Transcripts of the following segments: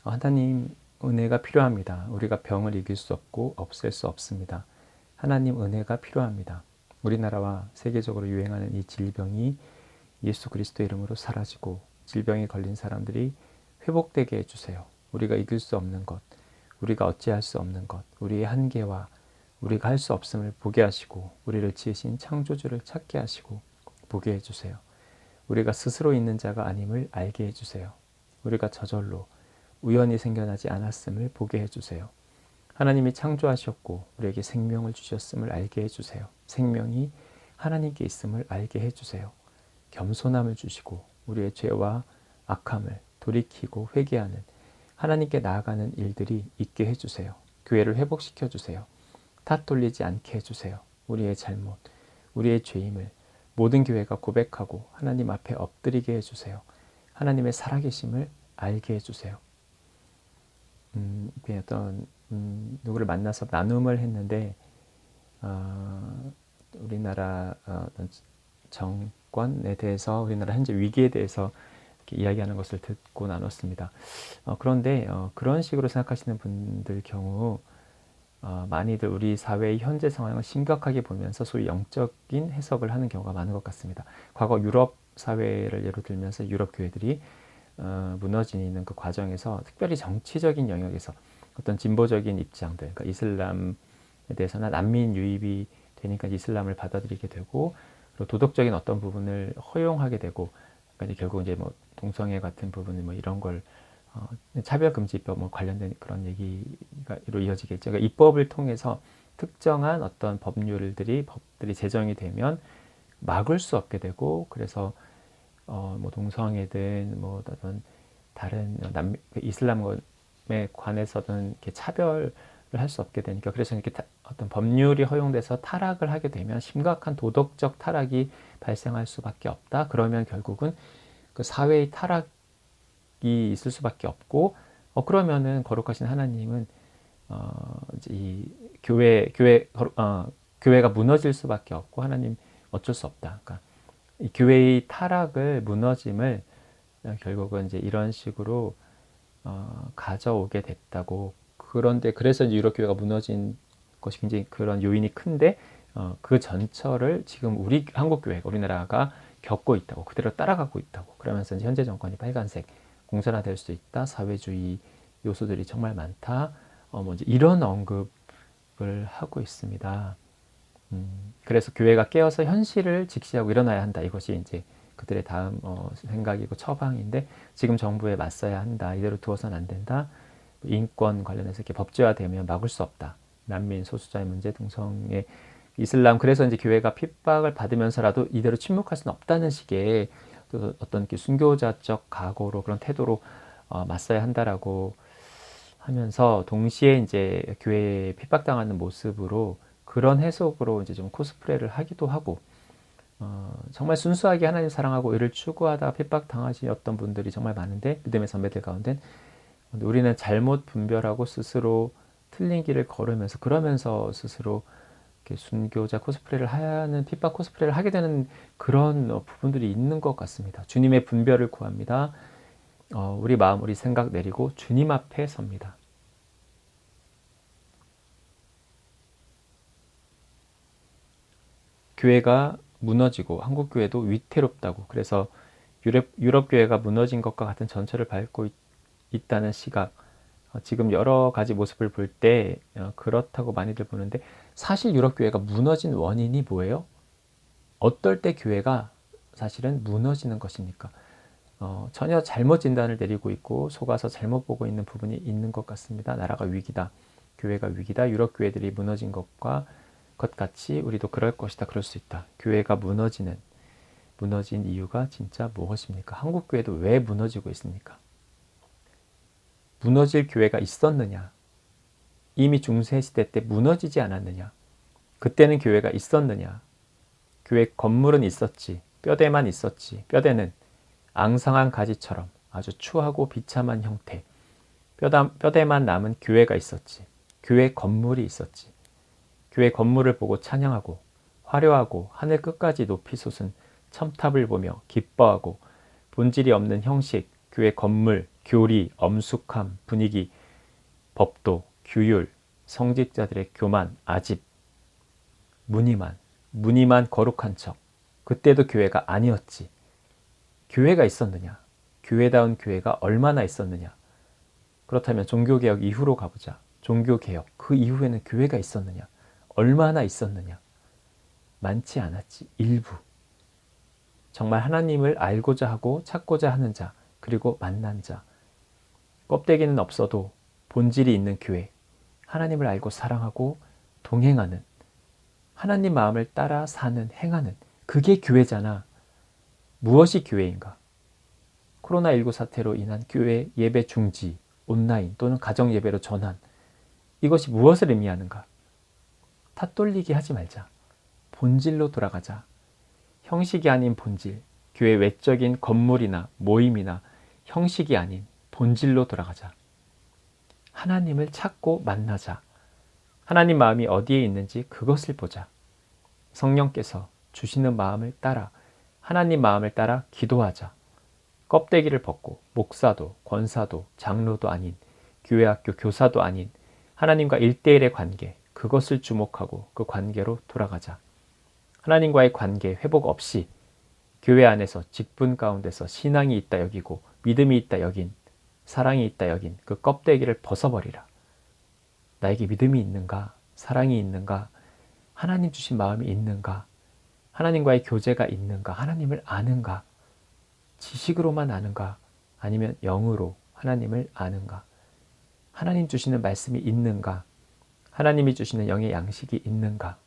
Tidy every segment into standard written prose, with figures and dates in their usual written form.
하나님 은혜가 필요합니다. 우리가 병을 이길 수 없고 없앨 수 없습니다. 하나님 은혜가 필요합니다. 우리나라와 세계적으로 유행하는 이 질병이 예수 그리스도 이름으로 사라지고 질병에 걸린 사람들이 회복되게 해주세요. 우리가 이길 수 없는 것, 우리가 어찌할 수 없는 것, 우리의 한계와 우리가 할 수 없음을 보게 하시고 우리를 지으신 창조주를 찾게 하시고 보게 해주세요. 우리가 스스로 있는 자가 아님을 알게 해주세요. 우리가 저절로 우연히 생겨나지 않았음을 보게 해주세요. 하나님이 창조하셨고 우리에게 생명을 주셨음을 알게 해주세요. 생명이 하나님께 있음을 알게 해주세요. 겸손함을 주시고 우리의 죄와 악함을 돌이키고 회개하는 하나님께 나아가는 일들이 있게 해주세요. 교회를 회복시켜 주세요. 탓 돌리지 않게 해주세요. 우리의 잘못, 우리의 죄임을 모든 교회가 고백하고 하나님 앞에 엎드리게 해주세요. 하나님의 살아계심을 알게 해주세요. 어떤 누구를 만나서 나눔을 했는데 우리나라 정권에 대해서 우리나라 현재 위기에 대해서 이렇게 이야기하는 것을 듣고 나눴습니다. 그런데 그런 식으로 생각하시는 분들 경우 많이들 우리 사회의 현재 상황을 심각하게 보면서 소위 영적인 해석을 하는 경우가 많은 것 같습니다. 과거 유럽 사회를 예로 들면서 유럽 교회들이 무너지는 그 과정에서 특별히 정치적인 영역에서 어떤 진보적인 입장들, 그러니까 이슬람에 대해서나 난민 유입이 되니까 이슬람을 받아들이게 되고 그리고 도덕적인 어떤 부분을 허용하게 되고 그러니까 결국 이제 뭐 동성애 같은 부분 뭐 이런 걸 차별금지법 뭐 관련된 그런 얘기가 이어지겠죠. 그러니까 입법을 통해서 특정한 어떤 법들이 제정이 되면 막을 수 없게 되고 그래서 뭐 동성애든 뭐 어떤 다른 이슬람에 관해서든 이렇게 차별을 할 수 없게 되니까 그래서 이렇게 어떤 법률이 허용돼서 타락을 하게 되면 심각한 도덕적 타락이 발생할 수밖에 없다. 그러면 결국은 그 사회의 타락이 있을 수밖에 없고 그러면은 거룩하신 하나님은 이제 이 교회가 무너질 수밖에 없고 하나님 어쩔 수 없다. 그러니까 이 교회의 타락을 무너짐을 결국은 이제 이런 식으로 가져오게 됐다고. 그런데 그래서 이제 유럽 교회가 무너진 것이 굉장히 그런 요인이 큰데 그 전철을 지금 우리 한국 교회가 우리나라가 겪고 있다고 그대로 따라가고 있다고. 그러면서 이제 현재 정권이 빨간색 공산화될 수 있다. 사회주의 요소들이 정말 많다. 뭐 이제 이런 언급을 하고 있습니다. 그래서 교회가 깨어서 현실을 직시하고 일어나야 한다. 이것이 이제 그들의 다음 생각이고 처방인데 지금 정부에 맞서야 한다. 이대로 두어서는 안 된다. 인권 관련해서 이렇게 법제화되면 막을 수 없다. 난민 소수자의 문제, 동성애, 이슬람. 그래서 이제 교회가 핍박을 받으면서라도 이대로 침묵할 수는 없다는 식의 또 어떤 순교자적 각오로 그런 태도로 맞서야 한다라고 하면서 동시에 이제 교회에 핍박당하는 모습으로 그런 해석으로 이제 좀 코스프레를 하기도 하고 정말 순수하게 하나님 사랑하고 의를 추구하다 핍박당하셨던 분들이 정말 많은데 믿음의 선배들 가운데 우리는 잘못 분별하고 스스로 틀린 길을 걸으면서 그러면서 스스로 이렇게 순교자 코스프레를 하는 핍박 코스프레를 하게 되는 그런 부분들이 있는 것 같습니다. 주님의 분별을 구합니다. 우리 마음, 우리 생각 내리고 주님 앞에 섭니다. 교회가 무너지고 한국 교회도 위태롭다고. 그래서 유럽 교회가 무너진 것과 같은 전철을 밟고 있다는 시각. 지금 여러 가지 모습을 볼 때 그렇다고 많이들 보는데 사실 유럽 교회가 무너진 원인이 뭐예요? 어떨 때 교회가 사실은 무너지는 것입니까? 전혀 잘못 진단을 내리고 있고 속아서 잘못 보고 있는 부분이 있는 것 같습니다. 나라가 위기다. 교회가 위기다. 유럽 교회들이 무너진 것 같이 우리도 그럴 것이다. 그럴 수 있다. 교회가 무너진 이유가 진짜 무엇입니까? 한국 교회도 왜 무너지고 있습니까? 무너질 교회가 있었느냐? 이미 중세시대 때 무너지지 않았느냐? 그때는 교회가 있었느냐? 교회 건물은 있었지. 뼈대만 있었지. 뼈대는 앙상한 가지처럼 아주 추하고 비참한 형태. 뼈대만 남은 교회가 있었지. 교회 건물이 있었지. 교회 건물을 보고 찬양하고 화려하고 하늘 끝까지 높이 솟은 첨탑을 보며 기뻐하고 본질이 없는 형식, 교회 건물, 교리, 엄숙함, 분위기, 법도, 규율, 성직자들의 교만, 아집, 무늬만 거룩한 척. 그때도 교회가 아니었지. 교회가 있었느냐? 교회다운 교회가 얼마나 있었느냐? 그렇다면 종교개혁 이후로 가보자. 종교개혁, 그 이후에는 교회가 있었느냐? 얼마나 있었느냐? 많지 않았지. 일부. 정말 하나님을 알고자 하고 찾고자 하는 자, 그리고 만난 자. 껍데기는 없어도 본질이 있는 교회. 하나님을 알고 사랑하고 동행하는, 하나님 마음을 따라 사는, 행하는, 그게 교회잖아. 무엇이 교회인가? 코로나19 사태로 인한 교회 예배 중지, 온라인 또는 가정 예배로 전환. 이것이 무엇을 의미하는가? 탓돌리기 하지 말자. 본질로 돌아가자. 형식이 아닌 본질, 교회 외적인 건물이나 모임이나 형식이 아닌 본질로 돌아가자. 하나님을 찾고 만나자. 하나님 마음이 어디에 있는지 그것을 보자. 성령께서 주시는 마음을 따라, 하나님 마음을 따라 기도하자. 껍데기를 벗고 목사도, 권사도, 장로도 아닌, 교회학교 교사도 아닌 하나님과 1대1의 관계, 그것을 주목하고 그 관계로 돌아가자. 하나님과의 관계 회복 없이 교회 안에서 직분 가운데서 신앙이 있다 여기고 믿음이 있다 여긴, 사랑이 있다 여긴 그 껍데기를 벗어버리라. 나에게 믿음이 있는가? 사랑이 있는가? 하나님 주신 마음이 있는가? 하나님과의 교제가 있는가? 하나님을 아는가? 지식으로만 아는가? 아니면 영으로 하나님을 아는가? 하나님 주시는 말씀이 있는가? 하나님이 주시는 영의 양식이 있는가?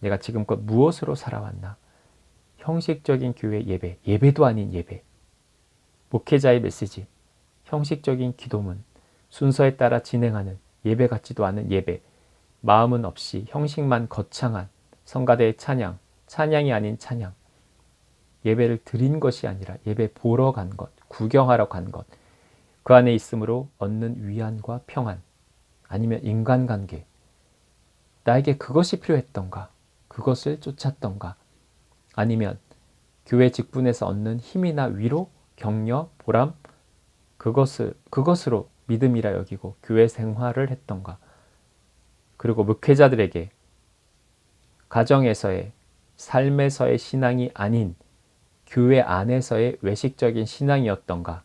내가 지금껏 무엇으로 살아왔나? 형식적인 교회 예배, 예배도 아닌 예배, 목회자의 메시지, 형식적인 기도문, 순서에 따라 진행하는 예배 같지도 않은 예배, 마음은 없이 형식만 거창한 성가대의 찬양, 찬양이 아닌 찬양, 예배를 드린 것이 아니라 예배 보러 간 것, 구경하러 간 것, 그 안에 있음으로 얻는 위안과 평안, 아니면 인간관계, 나에게 그것이 필요했던가, 그것을 쫓았던가, 아니면 교회 직분에서 얻는 힘이나 위로, 격려, 보람, 그것으로 믿음이라 여기고 교회 생활을 했던가, 그리고 목회자들에게 가정에서의, 삶에서의 신앙이 아닌 교회 안에서의 외식적인 신앙이었던가,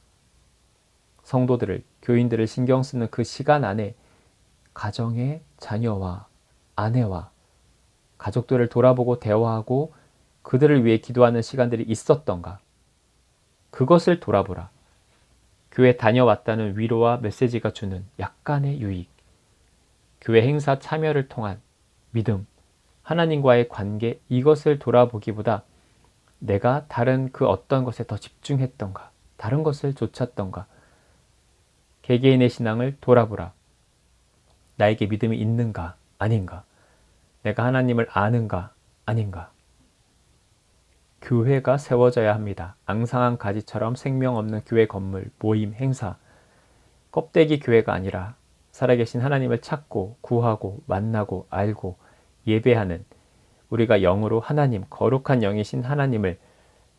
성도들을, 교인들을 신경 쓰는 그 시간 안에 가정의 자녀와 아내와 가족들을 돌아보고 대화하고 그들을 위해 기도하는 시간들이 있었던가, 그것을 돌아보라. 교회 다녀왔다는 위로와 메시지가 주는 약간의 유익, 교회 행사 참여를 통한 믿음, 하나님과의 관계, 이것을 돌아보기보다 내가 다른 그 어떤 것에 더 집중했던가, 다른 것을 좇았던가, 개개인의 신앙을 돌아보라. 나에게 믿음이 있는가, 아닌가? 내가 하나님을 아는가, 아닌가? 교회가 세워져야 합니다. 앙상한 가지처럼 생명 없는 교회 건물, 모임, 행사, 껍데기 교회가 아니라 살아계신 하나님을 찾고 구하고 만나고 알고 예배하는, 우리가 영으로 하나님, 거룩한 영이신 하나님을,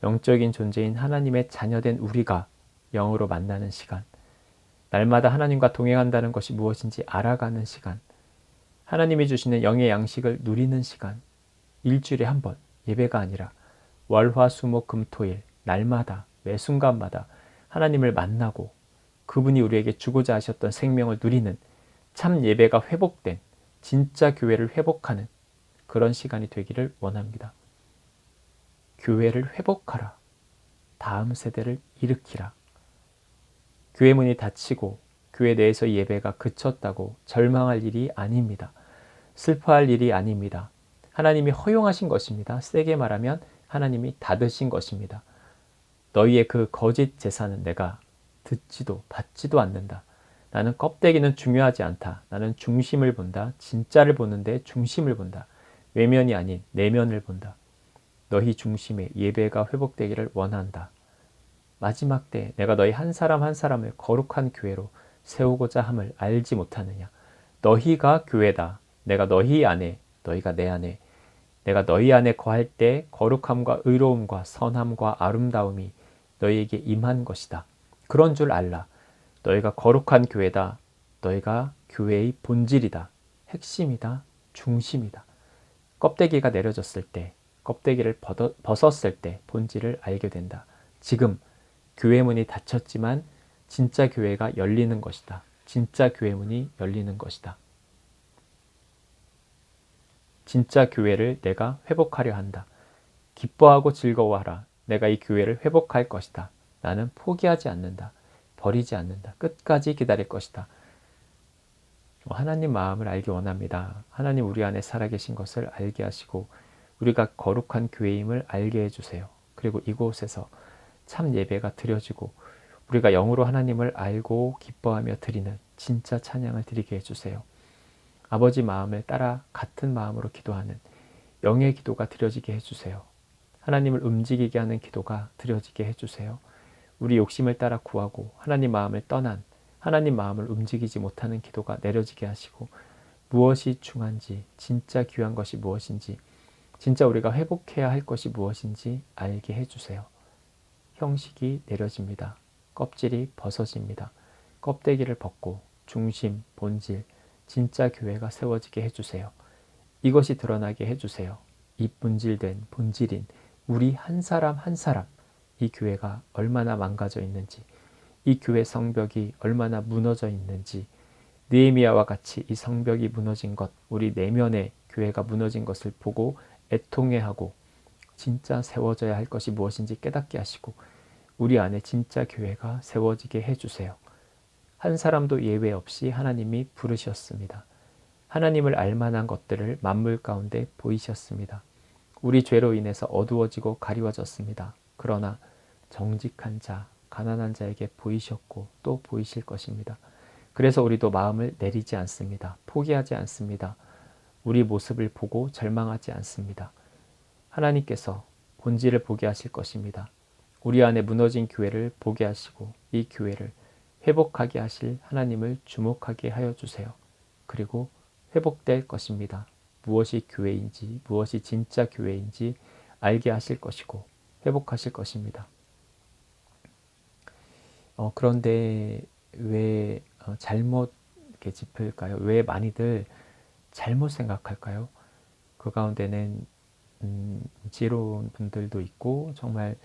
영적인 존재인 하나님의 자녀된 우리가 영으로 만나는 시간, 날마다 하나님과 동행한다는 것이 무엇인지 알아가는 시간, 하나님이 주시는 영의 양식을 누리는 시간, 일주일에 한 번, 예배가 아니라 월화수목금토일 날마다, 매 순간마다 하나님을 만나고 그분이 우리에게 주고자 하셨던 생명을 누리는 참 예배가 회복된, 진짜 교회를 회복하는 그런 시간이 되기를 원합니다. 교회를 회복하라. 다음 세대를 일으키라. 교회 문이 닫히고 교회 내에서 예배가 그쳤다고 절망할 일이 아닙니다. 슬퍼할 일이 아닙니다. 하나님이 허용하신 것입니다. 세게 말하면 하나님이 닫으신 것입니다. 너희의 그 거짓 제사는 내가 듣지도 받지도 않는다. 나는 껍데기는 중요하지 않다. 나는 중심을 본다. 진짜를 보는데 중심을 본다. 외면이 아닌 내면을 본다. 너희 중심에 예배가 회복되기를 원한다. 마지막 때 내가 너희 한 사람 한 사람을 거룩한 교회로 세우고자 함을 알지 못하느냐. 너희가 교회다. 내가 너희 안에, 너희가 내 안에, 내가 너희 안에 거할 때 거룩함과 의로움과 선함과 아름다움이 너희에게 임한 것이다. 그런 줄 알라. 너희가 거룩한 교회다. 너희가 교회의 본질이다. 핵심이다. 중심이다. 껍데기가 내려졌을 때, 껍데기를 벗었을 때 본질을 알게 된다. 지금 교회 문이 닫혔지만 진짜 교회가 열리는 것이다. 진짜 교회 문이 열리는 것이다. 진짜 교회를 내가 회복하려 한다. 기뻐하고 즐거워하라. 내가 이 교회를 회복할 것이다. 나는 포기하지 않는다. 버리지 않는다. 끝까지 기다릴 것이다. 하나님 마음을 알기 원합니다. 하나님 우리 안에 살아계신 것을 알게 하시고 우리가 거룩한 교회임을 알게 해주세요. 그리고 이곳에서 참 예배가 드려지고 우리가 영으로 하나님을 알고 기뻐하며 드리는 진짜 찬양을 드리게 해주세요. 아버지 마음을 따라 같은 마음으로 기도하는 영의 기도가 드려지게 해주세요. 하나님을 움직이게 하는 기도가 드려지게 해주세요. 우리 욕심을 따라 구하고 하나님 마음을 떠난 하나님 마음을 움직이지 못하는 기도가 내려지게 하시고 무엇이 중요한지 진짜 귀한 것이 무엇인지 진짜 우리가 회복해야 할 것이 무엇인지 알게 해주세요. 형식이 내려집니다. 껍질이 벗어집니다. 껍데기를 벗고 중심, 본질, 진짜 교회가 세워지게 해주세요. 이것이 드러나게 해주세요. 이 분질된 본질인 우리 한 사람 한 사람 이 교회가 얼마나 망가져 있는지 이 교회 성벽이 얼마나 무너져 있는지 느헤미야와 같이 이 성벽이 무너진 것 우리 내면의 교회가 무너진 것을 보고 애통해하고 진짜 세워져야 할 것이 무엇인지 깨닫게 하시고 우리 안에 진짜 교회가 세워지게 해주세요. 한 사람도 예외 없이 하나님이 부르셨습니다. 하나님을 알만한 것들을 만물 가운데 보이셨습니다. 우리 죄로 인해서 어두워지고 가리워졌습니다. 그러나 정직한 자, 가난한 자에게 보이셨고 또 보이실 것입니다. 그래서 우리도 마음을 내리지 않습니다. 포기하지 않습니다. 우리 모습을 보고 절망하지 않습니다. 하나님께서 본질을 보게 하실 것입니다. 우리 안에 무너진 교회를 보게 하시고 이 교회를 회복하게 하실 하나님을 주목하게 하여 주세요. 그리고 회복될 것입니다. 무엇이 교회인지 무엇이 진짜 교회인지 알게 하실 것이고 회복하실 것입니다. 그런데 왜 잘못 이렇게 짚을까요? 왜 많이들 잘못 생각할까요? 그 가운데는 지혜로운 분들도 있고 정말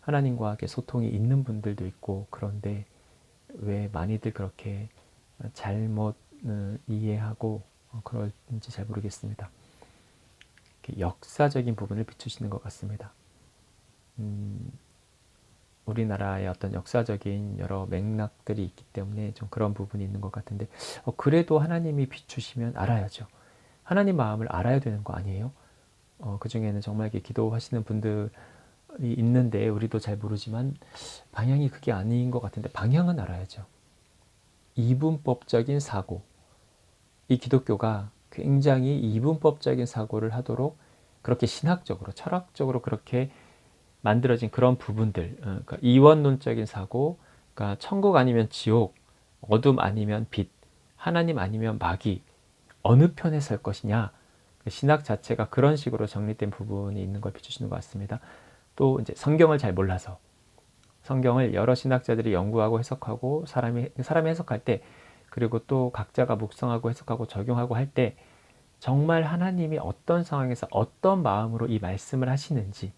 하나님과 이렇게 소통이 있는 분들도 있고 그런데 왜 많이들 그렇게 잘못 이해하고 그럴지 잘 모르겠습니다. 역사적인 부분을 비추시는 것 같습니다. 우리나라의 어떤 역사적인 여러 맥락들이 있기 때문에 좀 그런 부분이 있는 것 같은데 그래도 하나님이 비추시면 알아야죠. 하나님 마음을 알아야 되는 거 아니에요? 그 중에는 정말 이렇게 기도하시는 분들이 있는데 우리도 잘 모르지만 방향이 그게 아닌 것 같은데 방향은 알아야죠. 이분법적인 사고, 이 기독교가 굉장히 이분법적인 사고를 하도록 그렇게 신학적으로 철학적으로 그렇게 만들어진 그런 부분들, 그러니까 이원론적인 사고, 그러니까 천국 아니면 지옥, 어둠 아니면 빛, 하나님 아니면 마귀, 어느 편에 설 것이냐, 신학 자체가 그런 식으로 정리된 부분이 있는 걸 비추시는 것 같습니다. 또 이제 성경을 잘 몰라서 성경을 여러 신학자들이 연구하고 해석하고 사람이 해석할 때 그리고 또 각자가 묵상하고 해석하고 적용하고 할 때 정말 하나님이 어떤 상황에서 어떤 마음으로 이 말씀을 하시는지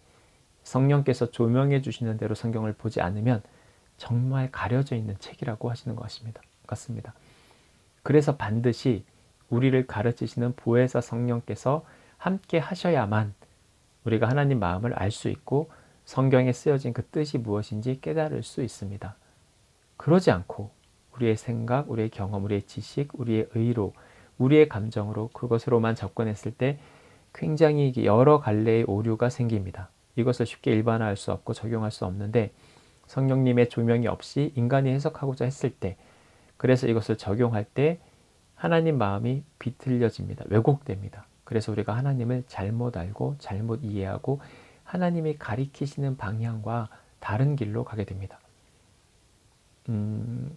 성령께서 조명해 주시는 대로 성경을 보지 않으면 정말 가려져 있는 책이라고 하시는 것 같습니다. 그래서 반드시 우리를 가르치시는 보혜사 성령께서 함께 하셔야만 우리가 하나님 마음을 알 수 있고 성경에 쓰여진 그 뜻이 무엇인지 깨달을 수 있습니다. 그러지 않고 우리의 생각, 우리의 경험, 우리의 지식, 우리의 의로, 우리의 감정으로 그것으로만 접근했을 때 굉장히 여러 갈래의 오류가 생깁니다. 이것을 쉽게 일반화할 수 없고 적용할 수 없는데 성령님의 조명이 없이 인간이 해석하고자 했을 때 그래서 이것을 적용할 때 하나님 마음이 비틀려집니다. 왜곡됩니다. 그래서 우리가 하나님을 잘못 알고 잘못 이해하고 하나님이 가리키시는 방향과 다른 길로 가게 됩니다.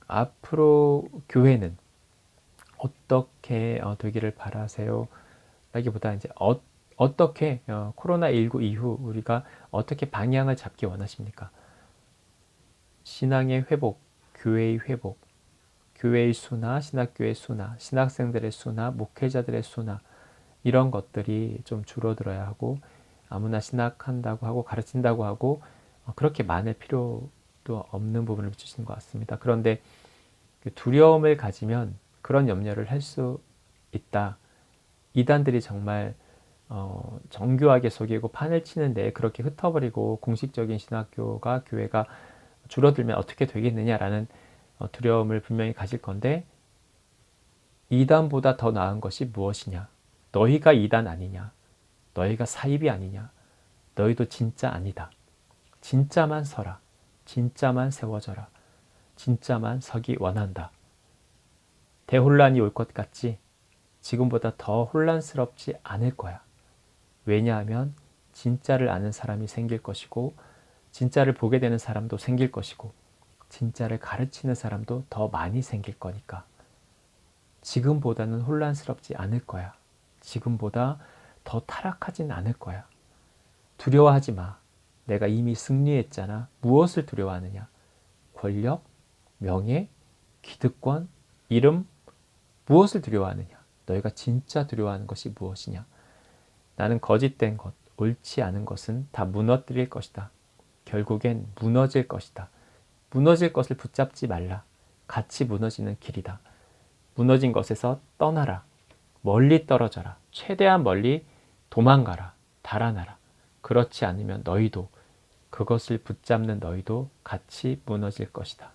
앞으로 교회는 어떻게 되기를 바라세요? 라기보다 이제 어떻게 코로나19 이후 우리가 어떻게 방향을 잡기 원하십니까? 신앙의 회복, 교회의 회복, 교회의 수나, 신학교의 수나, 신학생들의 수나, 목회자들의 수나, 이런 것들이 좀 줄어들어야 하고, 아무나 신학한다고 하고 가르친다고 하고 그렇게 많을 필요도 없는 부분을 비추시는 것 같습니다. 그런데 그 두려움을 가지면 그런 염려를 할 수 있다. 이단들이 정말 정교하게 속이고 판을 치는데 그렇게 흩어버리고 공식적인 신학교가 교회가 줄어들면 어떻게 되겠느냐라는 두려움을 분명히 가질 건데, 이단보다 더 나은 것이 무엇이냐? 너희가 이단 아니냐? 너희가 사입이 아니냐? 너희도 진짜 아니다. 진짜만 서라. 진짜만 세워져라. 진짜만 서기 원한다. 대혼란이 올 것 같지? 지금보다 더 혼란스럽지 않을 거야. 왜냐하면 진짜를 아는 사람이 생길 것이고, 진짜를 보게 되는 사람도 생길 것이고, 진짜를 가르치는 사람도 더 많이 생길 거니까. 지금보다는 혼란스럽지 않을 거야. 지금보다 더 타락하진 않을 거야. 두려워하지 마. 내가 이미 승리했잖아. 무엇을 두려워하느냐? 권력, 명예, 기득권, 이름, 무엇을 두려워하느냐? 너희가 진짜 두려워하는 것이 무엇이냐? 나는 거짓된 것, 옳지 않은 것은 다 무너뜨릴 것이다. 결국엔 무너질 것이다. 무너질 것을 붙잡지 말라. 같이 무너지는 길이다. 무너진 것에서 떠나라. 멀리 떨어져라. 최대한 멀리 도망가라. 달아나라. 그렇지 않으면 너희도, 그것을 붙잡는 너희도 같이 무너질 것이다.